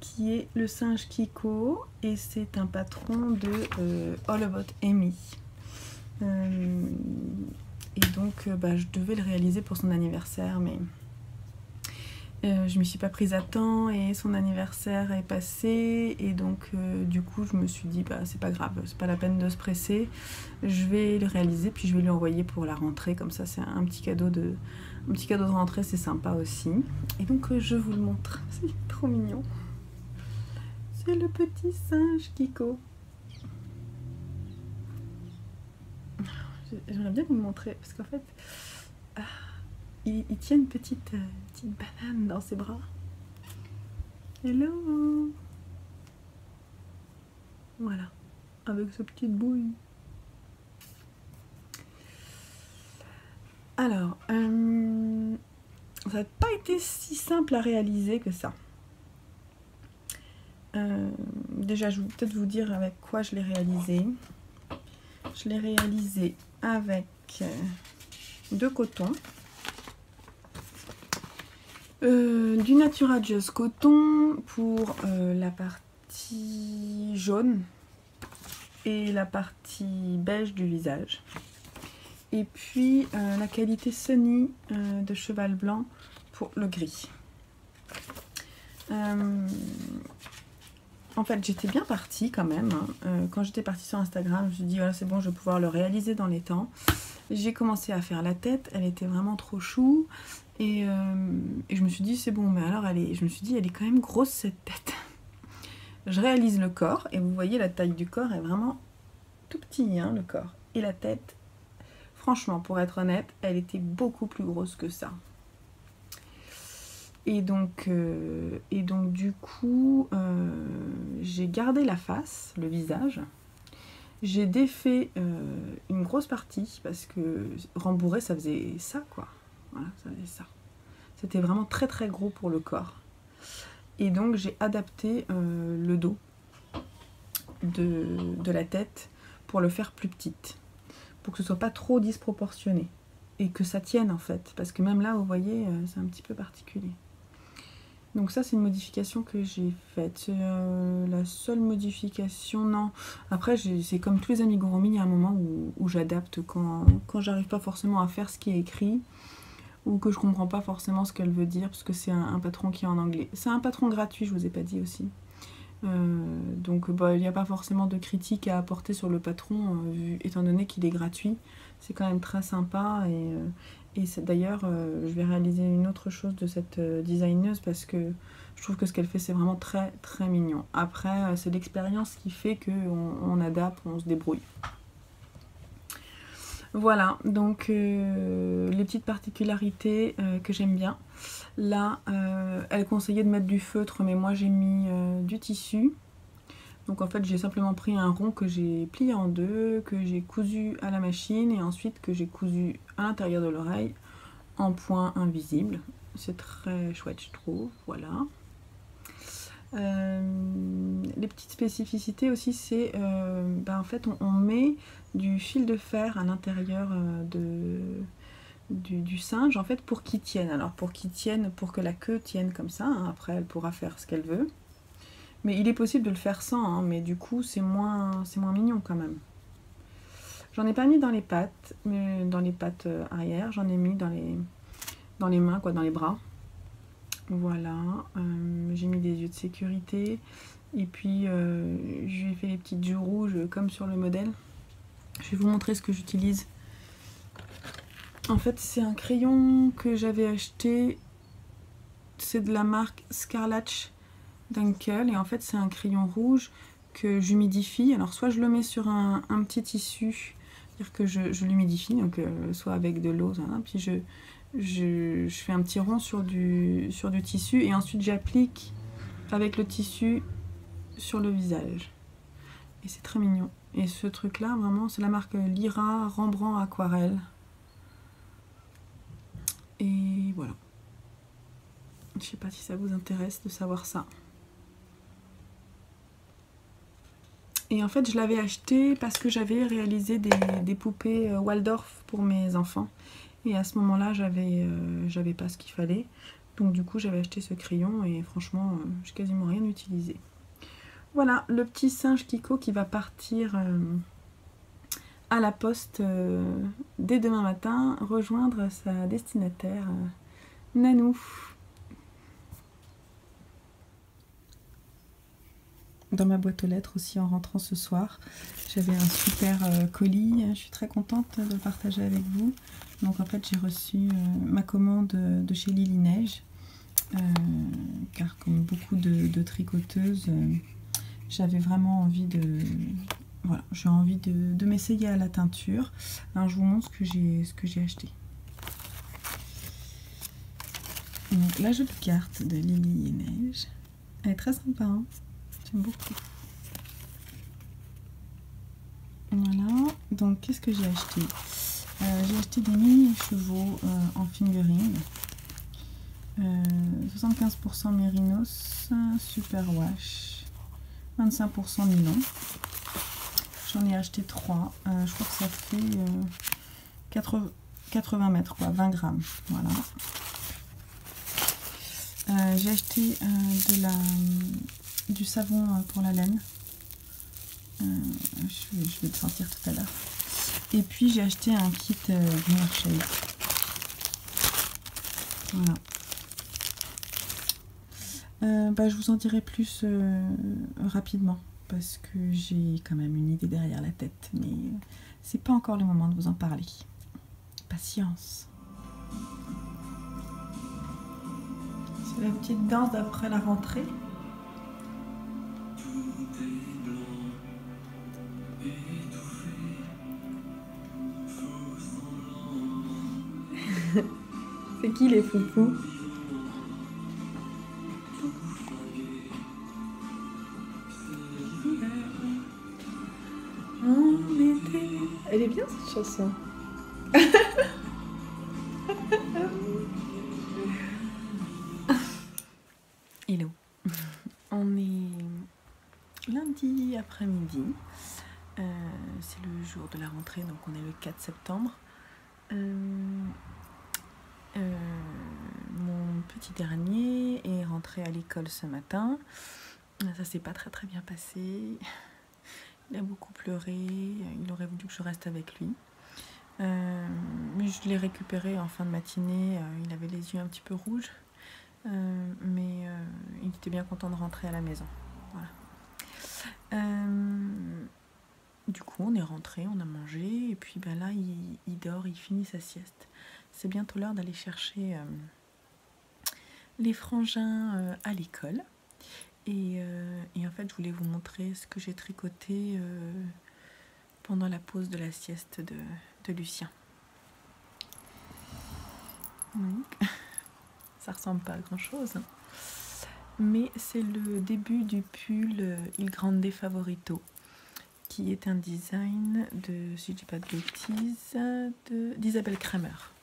qui est le singe Kiko, et c'est un patron de All About Amy. Et donc je devais le réaliser pour son anniversaire, mais je m'y suis pas prise à temps et son anniversaire est passé, et donc du coup je me suis dit c'est pas grave, c'est pas la peine de se presser, je vais le réaliser puis je vais lui envoyer pour la rentrée, comme ça c'est un petit cadeau de rentrée, c'est sympa aussi. Et donc je vous le montre, c'est trop mignon, c'est le petit singe Kiko. J'aimerais bien vous le montrer parce qu'en fait il tient une petite banane dans ses bras. Hello. Voilà, avec sa petite bouille. Alors, ça n'a pas été si simple à réaliser que ça. Déjà, je vais peut-être vous dire avec quoi je l'ai réalisé. Je l'ai réalisé avec de coton, du Natura Just coton pour la partie jaune et la partie beige du visage, et puis la qualité Sunny de cheval blanc pour le gris. En fait, j'étais bien partie quand même. Quand j'étais partie sur Instagram, je me suis dit voilà, c'est bon, je vais pouvoir le réaliser dans les temps. J'ai commencé à faire la tête, elle était vraiment trop chou. Et je me suis dit c'est bon, mais alors je me suis dit elle est quand même grosse cette tête. Je réalise le corps et vous voyez la taille du corps est vraiment tout petit, hein, le corps. Et la tête, franchement, pour être honnête, elle était beaucoup plus grosse que ça. Et donc du coup, j'ai gardé la face, le visage. J'ai défait une grosse partie parce que rembourré, ça faisait ça, quoi. Voilà, ça faisait ça. C'était vraiment très très gros pour le corps. Et donc j'ai adapté le dos de la tête pour le faire plus petite. Pour que ce soit pas trop disproportionné. Et que ça tienne en fait. Parce que même là, vous voyez, c'est un petit peu particulier. Donc ça c'est une modification que j'ai faite, c'est la seule modification, non. Après c'est comme tous les amigurumi, il y a un moment où j'adapte quand j'arrive pas forcément à faire ce qui est écrit, ou que je comprends pas forcément ce qu'elle veut dire, parce que c'est un patron qui est en anglais. C'est un patron gratuit, je vous ai pas dit aussi. Donc il n'y a pas forcément de critique à apporter sur le patron, étant donné qu'il est gratuit. C'est quand même très sympa, et d'ailleurs je vais réaliser une autre chose de cette designeuse, parce que je trouve que ce qu'elle fait c'est vraiment très très mignon. Après c'est l'expérience qui fait qu'on adapte, on se débrouille. Voilà, donc les petites particularités que j'aime bien. Là, elle conseillait de mettre du feutre, mais moi j'ai mis du tissu. Donc en fait j'ai simplement pris un rond que j'ai plié en deux, que j'ai cousu à la machine, et ensuite que j'ai cousu à l'intérieur de l'oreille en point invisible. C'est très chouette je trouve, voilà. les petites spécificités aussi, c'est en fait on met du fil de fer à l'intérieur du singe en fait pour qu'il tienne. Alors pour qu'il tienne, pour que la queue tienne comme ça, hein. Après elle pourra faire ce qu'elle veut. Mais il est possible de le faire sans, hein, mais du coup c'est moins mignon quand même. J'en ai pas mis dans les pattes, mais dans les pattes arrière, j'en ai mis dans les mains, quoi, dans les bras. Voilà, j'ai mis des yeux de sécurité. Et puis je lui ai fait les petites joues rouges comme sur le modèle. Je vais vous montrer ce que j'utilise. En fait c'est un crayon que j'avais acheté. C'est de la marque Scarlatch Dunkel. Et en fait c'est un crayon rouge que j'humidifie. Alors soit je le mets sur un petit tissu, c'est-à-dire que je l'humidifie, donc soit avec de l'eau, hein, puis je fais un petit rond sur du tissu et ensuite j'applique avec le tissu sur le visage. Et c'est très mignon. Et ce truc là, vraiment, c'est la marque Lyra Rembrandt Aquarelle. Et voilà. Je sais pas si ça vous intéresse de savoir ça. Et en fait, je l'avais acheté parce que j'avais réalisé des poupées Waldorf pour mes enfants. Et à ce moment-là, j'avais pas ce qu'il fallait. Donc du coup, j'avais acheté ce crayon et franchement, j'ai quasiment rien utilisé. Voilà, le petit singe Kiko qui va partir à la poste dès demain matin, rejoindre sa destinataire, Nanou. Dans ma boîte aux lettres aussi en rentrant ce soir, j'avais un super colis, je suis très contente de le partager avec vous. Donc en fait j'ai reçu ma commande de chez Lily Neige, car comme beaucoup de tricoteuses, j'avais vraiment envie voilà, j'ai envie de m'essayer à la teinture. Alors je vous montre ce que j'ai acheté. Donc la jolie carte de Lily Neige, elle est très sympa, hein. J'aime beaucoup. Voilà, donc qu'est-ce que j'ai acheté? J'ai acheté des mini chevaux en fingering. 75% mérinos, super wash, 25% nylon. J'en ai acheté 3. Je crois que ça fait 80 mètres, quoi, 20 grammes. Voilà. J'ai acheté du savon pour la laine. Je vais le sentir tout à l'heure. Et puis j'ai acheté un kit Greener Shade. Voilà. Je vous en dirai plus rapidement parce que j'ai quand même une idée derrière la tête, mais c'est pas encore le moment de vous en parler. Patience. C'est la petite danse d'après la rentrée. C'est qui les foufous? Elle est bien cette chanson. Hello. On est lundi après-midi. C'est le jour de la rentrée, donc on est le 4 septembre. Mon petit dernier est rentré à l'école ce matin. Ça s'est pas très bien passé. Il a beaucoup pleuré. Il aurait voulu que je reste avec lui. Mais je l'ai récupéré en fin de matinée. Il avait les yeux un petit peu rouges. Mais il était bien content de rentrer à la maison. Voilà. Du coup, on est rentré, on a mangé. Et puis là, il dort, il finit sa sieste. C'est bientôt l'heure d'aller chercher les frangins à l'école. Et en fait, je voulais vous montrer ce que j'ai tricoté pendant la pause de la sieste de Lucien. Donc, ça ressemble pas à grand chose, hein. Mais c'est le début du pull Il Grande Favorito, qui est un design de, si je dis pas de bêtises, d'Isabelle Kremer.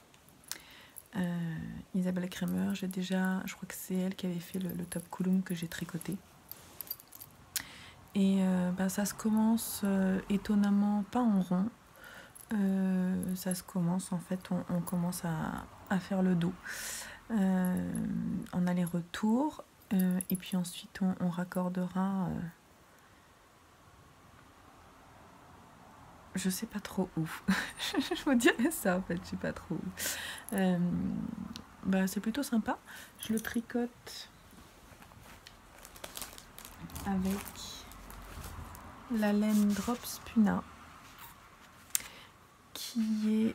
Isabelle Kremer, je crois que c'est elle qui avait fait le top Coulomb que j'ai tricoté. Et ça se commence étonnamment pas en rond. Ça se commence, en fait, on commence à faire le dos en aller-retour. Et puis ensuite, on raccordera... je sais pas trop où. Je vous dirais ça, en fait, je sais pas trop où. C'est plutôt sympa. Je le tricote avec la laine Drops Puna, qui est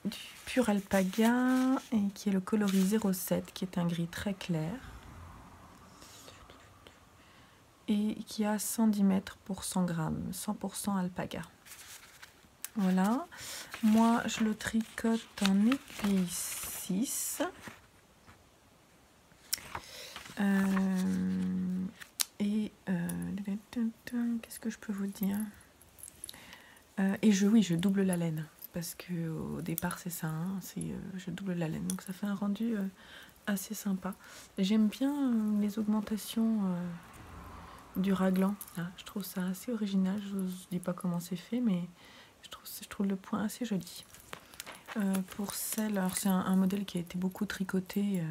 du pur alpaga et qui est le coloris 07, qui est un gris très clair et qui a 110 mètres pour 100 grammes, 100% alpaga. Voilà, moi je le tricote en aiguille 6. Qu'est-ce que je peux vous dire? Et je double la laine, parce que au départ c'est ça, hein, je double la laine, donc ça fait un rendu assez sympa. J'aime bien les augmentations du raglan, là. Je trouve ça assez original. Je ne dis pas comment c'est fait, mais je trouve le point assez joli. Pour celle, alors c'est un modèle qui a été beaucoup tricoté.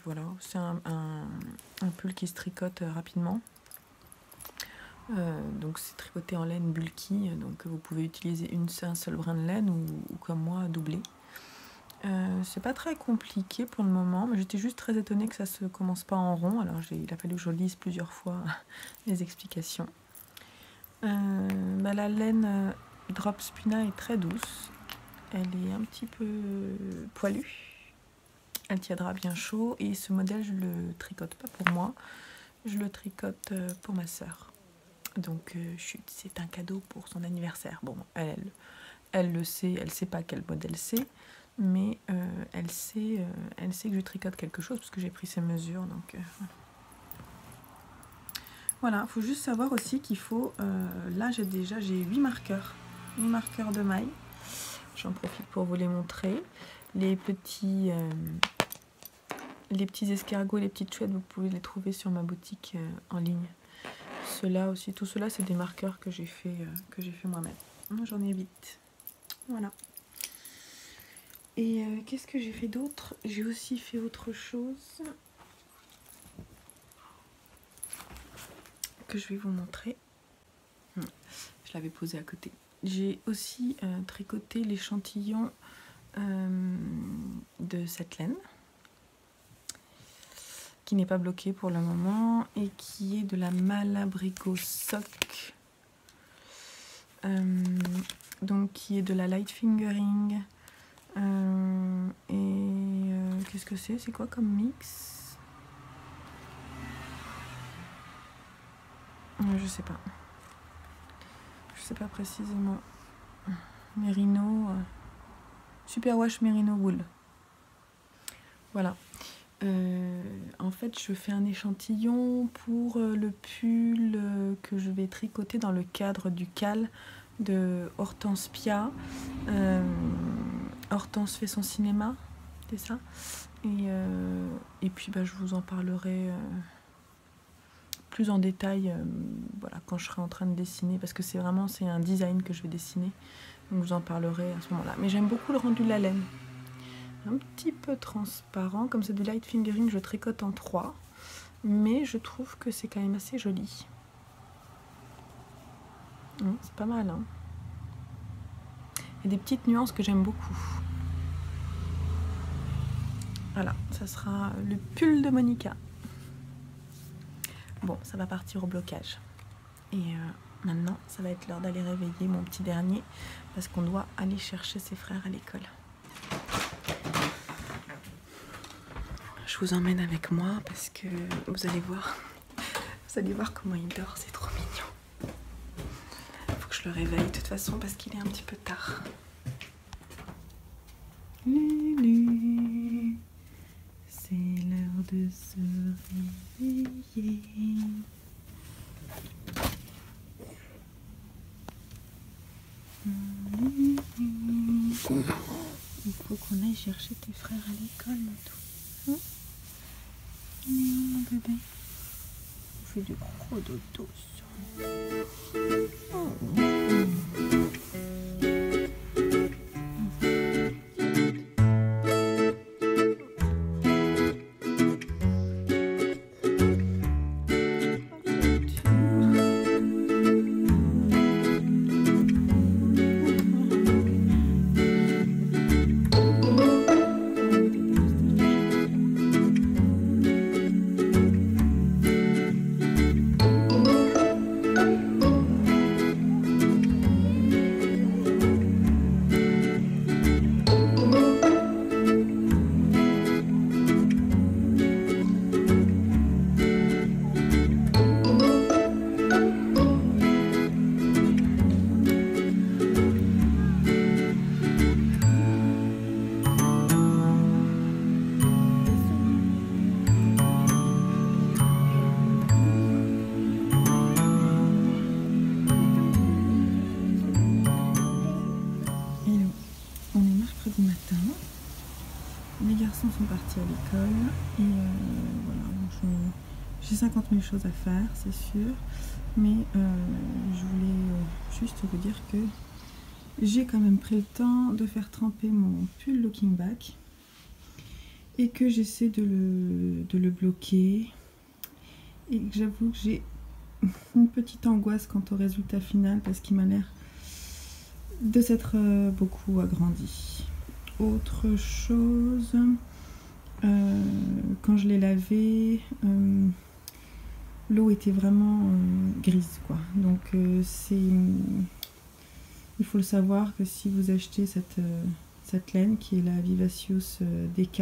Voilà, c'est un pull qui se tricote rapidement. Donc c'est tricoté en laine bulky, donc vous pouvez utiliser un seul brin de laine ou comme moi doubler. C'est pas très compliqué pour le moment, mais j'étais juste très étonnée que ça se commence pas en rond, alors il a fallu que je lise plusieurs fois les explications. La laine Drops Puna est très douce, elle est un petit peu poilue, elle tiendra bien chaud, et ce modèle je le tricote pas pour moi, je le tricote pour ma sœur. Donc c'est un cadeau pour son anniversaire. Bon, elle le sait, elle sait pas quel modèle c'est, mais elle sait que je tricote quelque chose parce que j'ai pris ses mesures. Donc voilà, il faut juste savoir aussi qu'il faut... là j'ai 8 marqueurs. 8 marqueurs de maille. J'en profite pour vous les montrer. Les petits escargots, les petites chouettes, vous pouvez les trouver sur ma boutique en ligne. Ceux-là aussi, tout cela c'est des marqueurs que j'ai fait moi-même. J'en ai 8. Voilà. Et qu'est-ce que j'ai fait d'autre? J'ai aussi fait autre chose que je vais vous montrer. Je l'avais posé à côté. J'ai aussi tricoté l'échantillon de cette laine, qui n'est pas bloqué pour le moment et qui est de la Malabrigo Sock, donc qui est de la light fingering. Qu'est-ce que c'est quoi comme mix? Je sais pas précisément. Merino, Superwash Merino Wool. Voilà. En fait, je fais un échantillon pour le pull que je vais tricoter dans le cadre du cal de Hortense Pia. Hortense fait son cinéma, c'est ça. Et puis je vous en parlerai plus en détail voilà, quand je serai en train de dessiner, parce que c'est un design que je vais dessiner, donc je vous en parlerai à ce moment-là. Mais j'aime beaucoup le rendu de la laine. Un petit peu transparent, comme c'est du light fingering, je tricote en 3, mais je trouve que c'est quand même assez joli. C'est pas mal, hein. Il y a des petites nuances que j'aime beaucoup. Voilà, ça sera le pull de Monica. Bon, ça va partir au blocage. Et maintenant, ça va être l'heure d'aller réveiller mon petit dernier, parce qu'on doit aller chercher ses frères à l'école. Je vous emmène avec moi parce que vous allez voir comment il dort, c'est trop mignon. Faut que je le réveille de toute façon parce qu'il est un petit peu tard. Lulu, c'est l'heure de se réveiller. Il faut qu'on aille chercher tes frères à l'école, tout. Mon bébé. fait du gros dodo. Sont partis à l'école et voilà, j'ai 50 000 choses à faire, c'est sûr, mais je voulais juste vous dire que j'ai quand même pris le temps de faire tremper mon pull Looking Back et que j'essaie de le bloquer et que j'avoue que j'ai une petite angoisse quant au résultat final parce qu'il m'a l'air de s'être beaucoup agrandi. Autre chose, quand je l'ai lavé, l'eau était vraiment grise, quoi. Donc il faut le savoir que si vous achetez cette laine qui est la Vivacious DK,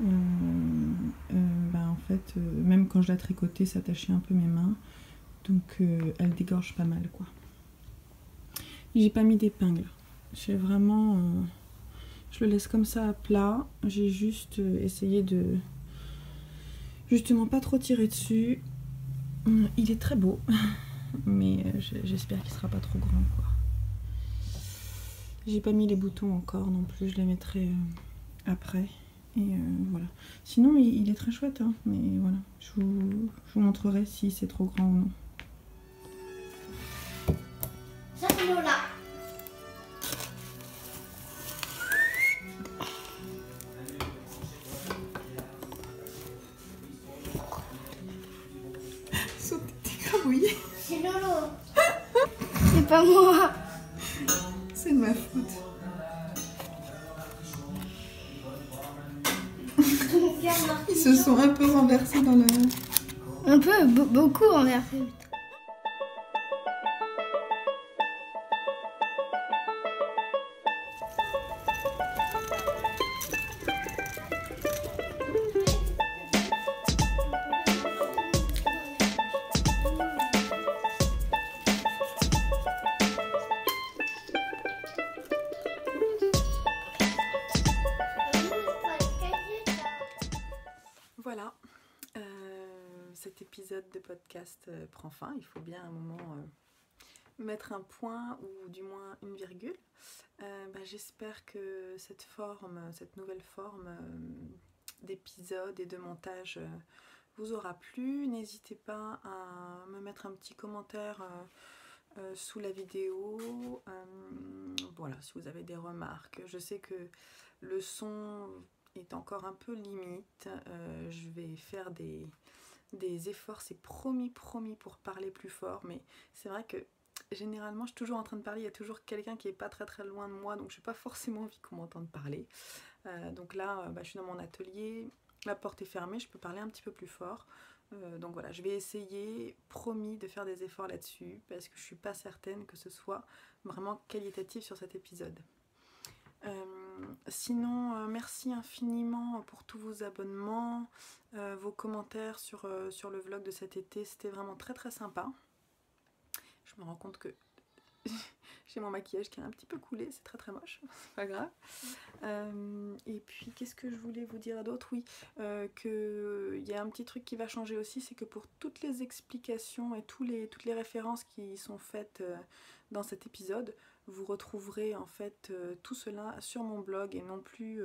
en fait, même quand je la tricotais, ça tachait un peu mes mains, donc elle dégorge pas mal, quoi. J'ai pas mis d'épingle, j'ai vraiment je le laisse comme ça à plat. J'ai juste essayé de justement pas trop tirer dessus. Il est très beau, mais j'espère qu'il sera pas trop grand, quoi. J'ai pas mis les boutons encore non plus, je les mettrai après. Et voilà. Sinon il est très chouette, hein, mais voilà. Je vous montrerai si c'est trop grand ou non. Ça c'est Lola. C'est Lolo. C'est pas moi. C'est de ma faute. Ils se sont un peu renversés dans la... Un peu, beaucoup renversés. Voilà, cet épisode de podcast prend fin. Il faut bien à un moment mettre un point ou du moins une virgule. J'espère que cette nouvelle forme d'épisode et de montage vous aura plu. N'hésitez pas à me mettre un petit commentaire sous la vidéo. Voilà, si vous avez des remarques. Je sais que le son est encore un peu limite. Je vais faire des efforts, c'est promis pour parler plus fort, mais c'est vrai que généralement je suis toujours en train de parler, il y a toujours quelqu'un qui est pas très loin de moi, donc je n'ai pas forcément envie qu'on m'entende parler. Donc là je suis dans mon atelier, la porte est fermée, je peux parler un petit peu plus fort. Donc voilà, je vais essayer, promis, de faire des efforts là-dessus parce que je suis pas certaine que ce soit vraiment qualitatif sur cet épisode. Sinon, merci infiniment pour tous vos abonnements, vos commentaires sur le vlog de cet été, c'était vraiment très sympa. Je me rends compte que j'ai mon maquillage qui a un petit peu coulé, c'est très moche, c'est pas grave. Et puis qu'est-ce que je voulais vous dire d'autre? Oui, qu'il y a un petit truc qui va changer aussi, c'est que pour toutes les explications et toutes les références qui sont faites dans cet épisode, vous retrouverez en fait tout cela sur mon blog et non plus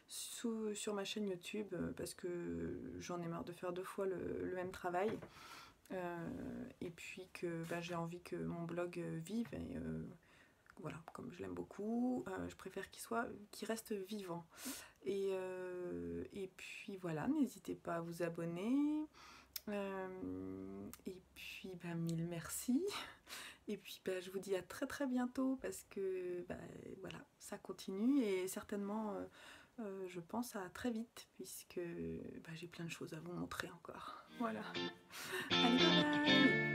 sur ma chaîne YouTube parce que j'en ai marre de faire 2 fois le même travail. Et puis que j'ai envie que mon blog vive et voilà, comme je l'aime beaucoup, je préfère qu'il reste vivant. Et puis voilà, n'hésitez pas à vous abonner. Et puis mille merci. Et puis je vous dis à très très bientôt parce que voilà, ça continue et certainement je pense à très vite puisque j'ai plein de choses à vous montrer encore. Voilà. Allez, bye bye.